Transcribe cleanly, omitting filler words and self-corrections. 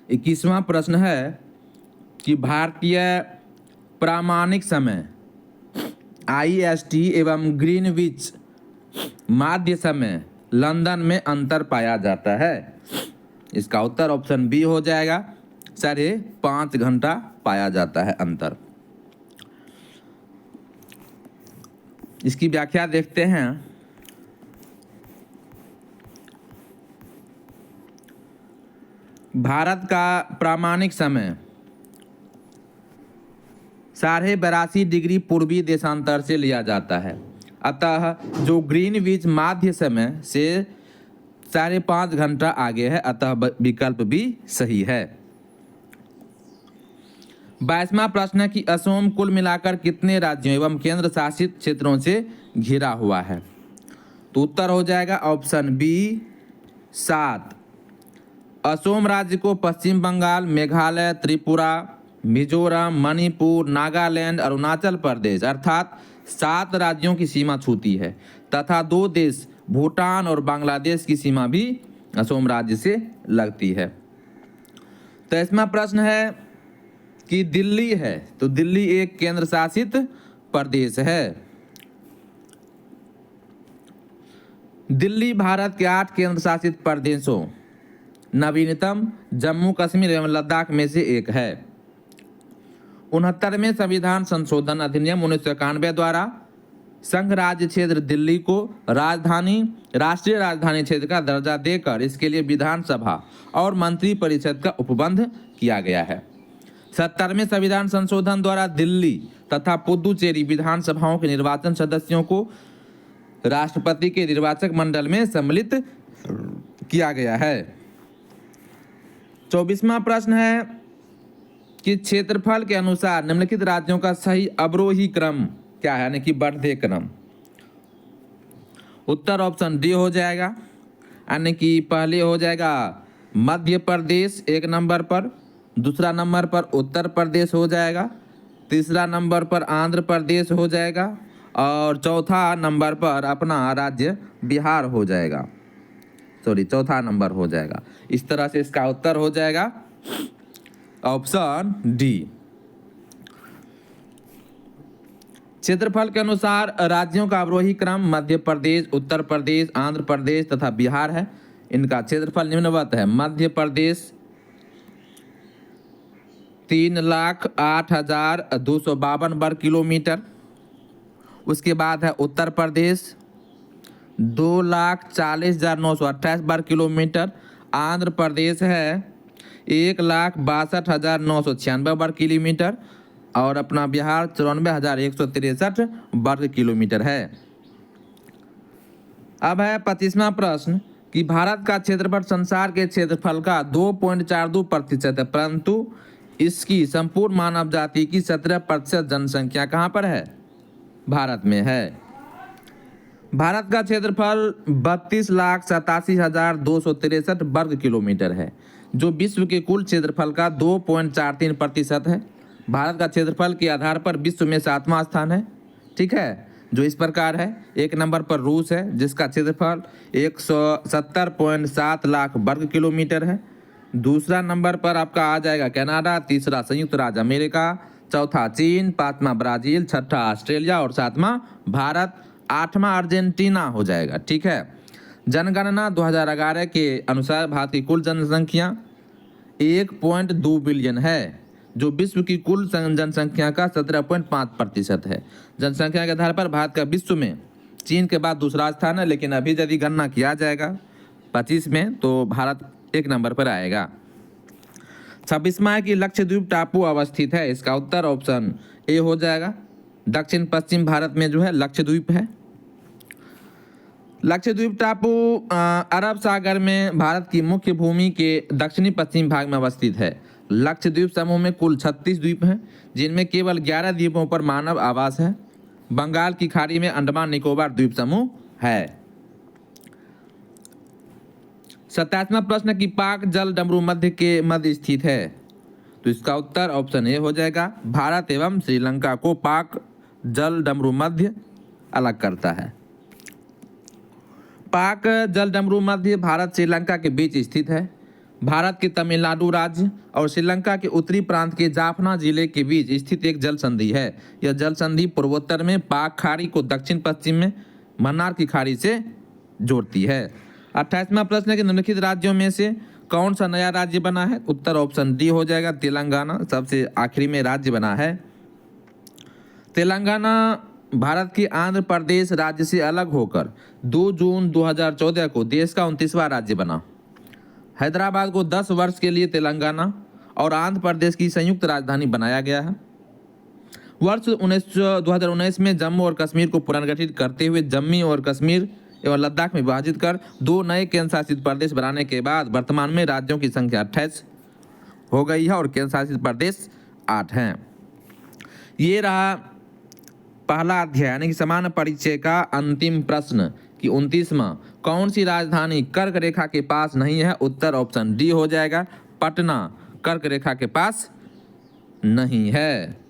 21वां प्रश्न है कि भारतीय प्रामाणिक समय IST एवं ग्रीनविच माध्य समय लंदन में अंतर पाया जाता है। इसका उत्तर ऑप्शन बी हो जाएगा, 5.5 घंटा पाया जाता है अंतर। इसकी व्याख्या देखते हैं। भारत का प्रामाणिक समय 82.5 डिग्री पूर्वी देशांतर से लिया जाता है, अतः जो ग्रीनविच माध्य समय से 5.5 घंटा आगे है, अतः विकल्प भी सही है। 22वां प्रश्न है कि असम कुल मिलाकर कितने राज्यों एवं केंद्र शासित क्षेत्रों से घिरा हुआ है? तो उत्तर हो जाएगा ऑप्शन बी 7। असम राज्य को पश्चिम बंगाल, मेघालय, त्रिपुरा, मिजोरम, मणिपुर, नागालैंड, अरुणाचल प्रदेश अर्थात 7 राज्यों की सीमा छूती है तथा 2 देश भूटान और बांग्लादेश की सीमा भी असम राज्य से लगती है। 23वां प्रश्न है कि दिल्ली है, तो दिल्ली एक केंद्र शासित प्रदेश है। दिल्ली भारत के 8 केंद्र शासित प्रदेशों नवीनतम जम्मू कश्मीर एवं लद्दाख में से एक है। 69वें संविधान संशोधन अधिनियम 1991 द्वारा संघ राज्य क्षेत्र दिल्ली को राष्ट्रीय राजधानी क्षेत्र का दर्जा देकर इसके लिए विधानसभा और मंत्रिपरिषद का उपबंध किया गया है। 70वें संविधान संशोधन द्वारा दिल्ली तथा पुदुचेरी विधानसभाओं के निर्वाचन सदस्यों को राष्ट्रपति के निर्वाचक मंडल में सम्मिलित किया गया है। 24वां प्रश्न है कि क्षेत्रफल के अनुसार निम्नलिखित राज्यों का सही अवरोही क्रम क्या है, यानी कि बढ़ते क्रम? उत्तर ऑप्शन डी हो जाएगा, यानी कि पहले हो जाएगा मध्य प्रदेश 1 नंबर पर, दूसरा नंबर पर उत्तर प्रदेश हो जाएगा, तीसरा नंबर पर आंध्र प्रदेश हो जाएगा और चौथा नंबर पर अपना राज्य बिहार हो जाएगा। चौथा नंबर हो जाएगा। इस तरह से इसका उत्तर हो जाएगा ऑप्शन डी। क्षेत्रफल के अनुसार राज्यों का अवरोही क्रम मध्य प्रदेश, उत्तर प्रदेश, आंध्र प्रदेश तथा बिहार है। इनका क्षेत्रफल निम्नवत है। मध्य प्रदेश 3,08,252 वर्ग किलोमीटर। उसके बाद है उत्तर प्रदेश 2,40,928 वर्ग किलोमीटर। आंध्र प्रदेश है 1,62,996 वर्ग किलोमीटर और अपना बिहार 94,163 वर्ग किलोमीटर है। अब है 25वां प्रश्न कि भारत का क्षेत्रफल संसार के क्षेत्रफल का 2.42% है, परंतु इसकी संपूर्ण मानव जाति की 17% जनसंख्या कहाँ पर है? भारत में है। भारत का क्षेत्रफल 32,87,263 वर्ग किलोमीटर है, जो विश्व के कुल क्षेत्रफल का 2.43% है। भारत का क्षेत्रफल के आधार पर विश्व में 7वां स्थान है। ठीक है, जो इस प्रकार है। 1 नंबर पर रूस है जिसका क्षेत्रफल 170.7 लाख वर्ग किलोमीटर है। दूसरा नंबर पर आपका आ जाएगा कनाडा, तीसरा संयुक्त राज्य अमेरिका, चौथा चीन, 5वां ब्राजील, 6ठा ऑस्ट्रेलिया और 7वां भारत, 8वां अर्जेंटीना हो जाएगा। ठीक है। जनगणना 2011 के अनुसार भारत की कुल जनसंख्या 1.2 बिलियन है, जो विश्व की कुल जनसंख्या का 17.5% है। जनसंख्या के आधार पर भारत का विश्व में चीन के बाद दूसरा स्थान है, लेकिन अभी यदि गणना किया जाएगा 25 में तो भारत 1 नंबर पर आएगा। 26वां है कि लक्षद्वीप टापू अवस्थित है। इसका उत्तर ऑप्शन ए हो जाएगा। दक्षिण पश्चिम भारत में जो है लक्षद्वीप है। लक्षद्वीप टापू अरब सागर में भारत की मुख्य भूमि के दक्षिणी पश्चिम भाग में अवस्थित है। लक्षद्वीप समूह में कुल 36 द्वीप हैं, जिनमें केवल 11 द्वीपों पर मानव आवास है। बंगाल की खाड़ी में अंडमान निकोबार द्वीप समूह है। 27वां प्रश्न कि पाक जल डमरू मध्य के मध्य स्थित है, तो इसका उत्तर ऑप्शन ए हो जाएगा। भारत एवं श्रीलंका को पाक जल डमरू मध्य अलग करता है। पाक जल डमरू मध्य भारत श्रीलंका के बीच स्थित है। भारत के तमिलनाडु राज्य और श्रीलंका के उत्तरी प्रांत के जाफना जिले के बीच स्थित एक जल संधि है। यह जल संधि पूर्वोत्तर में पाक खाड़ी को दक्षिण पश्चिम में मन्नार की खाड़ी से जोड़ती है। 28वां प्रश्न है कि निम्नलिखित राज्यों में से कौन सा नया राज्य बना है? उत्तर ऑप्शन डी हो जाएगा, तेलंगाना सबसे आखिरी में राज्य बना है। तेलंगाना भारत के आंध्र प्रदेश राज्य से अलग होकर 2 जून 2014 को देश का 29वां राज्य बना। हैदराबाद को 10 वर्ष के लिए तेलंगाना और आंध्र प्रदेश की संयुक्त राजधानी बनाया गया है। वर्ष 2019 में जम्मू और कश्मीर को पुनर्गठित करते हुए जम्मू और कश्मीर एवं लद्दाख में विभाजित कर 2 नए केंद्र शासित प्रदेश बनाने के बाद वर्तमान में राज्यों की संख्या 28 हो गई है और केंद्र शासित प्रदेश 8 हैं। ये रहा पहला अध्याय यानी कि सामान्य परिचय का अंतिम प्रश्न कि 29वां कौन सी राजधानी कर्क रेखा के पास नहीं है? उत्तर ऑप्शन डी हो जाएगा, पटना कर्क रेखा के पास नहीं है।